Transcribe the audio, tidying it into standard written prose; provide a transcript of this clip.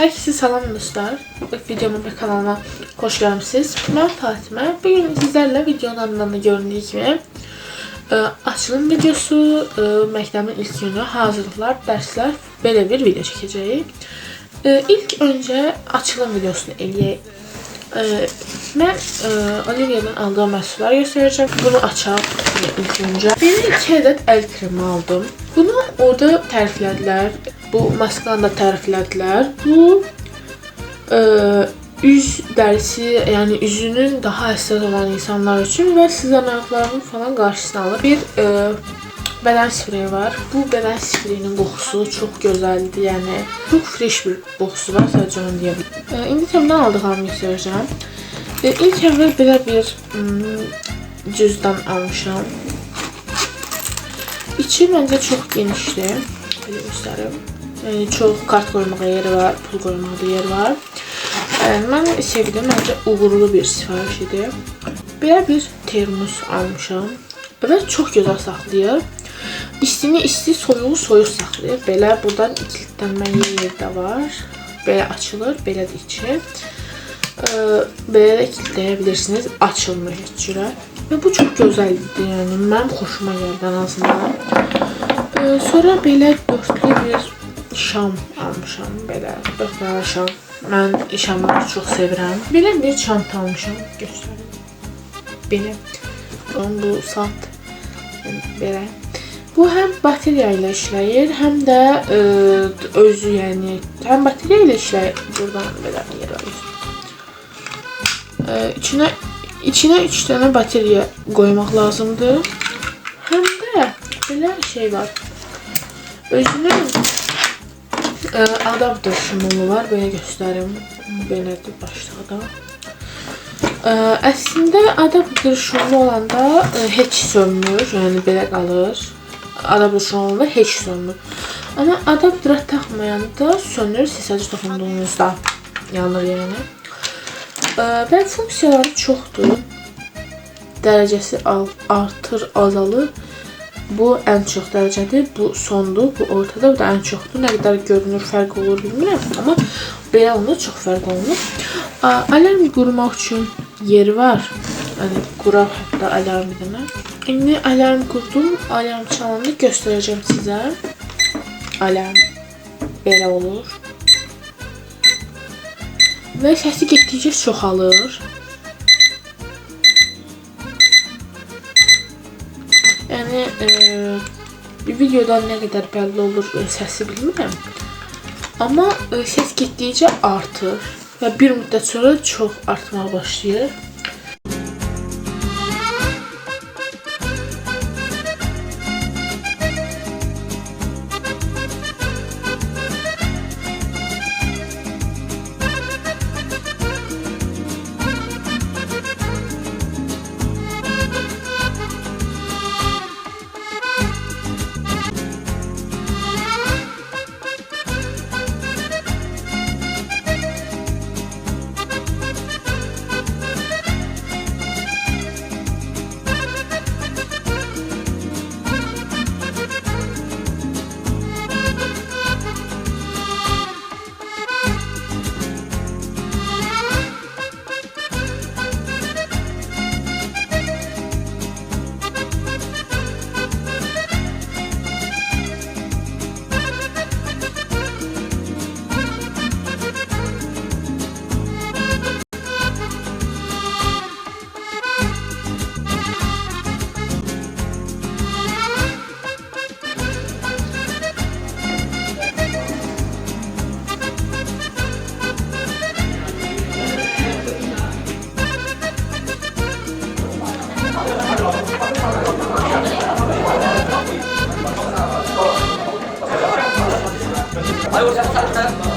Herkese salam dostlar. Videoma ve kanalıma hoş gelmişsiniz. Ben Fatimə. Bugün sizlerle videonun adından da göründüğü gibi açılım videosu, məktəbin ilk günü, hazırlıklar, dersler, belə bir video çəkəcəyik. İlk önce açılım videosunu eləyək. Ben Olivia'dan aldığım məhsullar göstereceğim. Bunu açaq ilk önce. Bir 2 adet el kremi aldım. Bunu orada təriflədilər. Bu maskanı da təriflədilər. Bu üz dərisi, yani üzünün daha hassas olan insanlar için ve sızanaqlarının falan qarşısını alır. Bir bədən spreyi var. Bu bədən spreyinin qoxusu çok gözəldir. Yəni çok fresh bir qoxusu var, sadəcə onu deyə bilərəm. İndi təmdən aldığımı göstərəcəm. İlk əvvəl belə bir cüzdan almışam. İçi məncə çox genişdir. Belə göstərim. Yani çok kart koymağa yeri var, pul koymağa yer var. Ben sevdim, bence uğurlu bir sipariş idi. Belə bir termos almışam. Evet, çok güzel saxlayır. İstini isti, soyuğu soyuq saxlayır. Belə buradan kilitlənmə yeri də var. Belə açılır, belə də içi. Belə də kilitləyə bilirsiniz, açılmır heç cürə. Və bu çok gözəldir, yəni mənim xoşuma gəldi ən azından. Sonra belə dörtlü bir şam almışam, belə 4 dənə şam. Mən şamları çox sevirəm. Belə bir çanta almışam, göstərim. Belə. Bu saat belə. Bu həm bateriya ilə işləyir, həm də özü, yəni həm bateriya ilə işləyir. Buradan belə yer var. İçinə 3 dənə bateriya qoymaq lazımdır. Həm də belə şey var. Özünün adaptör şumulu var. Böyle göstereyim. Belədir başlıqda. Əslində adaptör şumulu olanda heç sönmür. Yəni belə qalır. Adaptör şumulu olanda heç sönmür. Amma adaptörə taxmayanda sönür. Siz sadəcə toxunduğunuzda yanır yəni. Və funksiyaları çoxdur. Dərəcəsi artır, azalır. Bu en çok dərəcədir, bu sondur, bu ortada, bu da en çoxdur. Nə qədər görünür, fərq olur bilmirəm, amma belə onda çox fərq olunur. Alarm qurmaq üçün yeri var. Yəni quraq hətta alarm edəmə. İndi alarm qurdum, alarm çalanda göstərəcəm sizə. Alarm belə olur. Və səsi getdikcə çoxalır. Yani videodan ne kadar belli olur sesi bilmirəm. Ama ses getdikcə artır və bir müddət sonra çox artmağa başlayır. Ayo, saya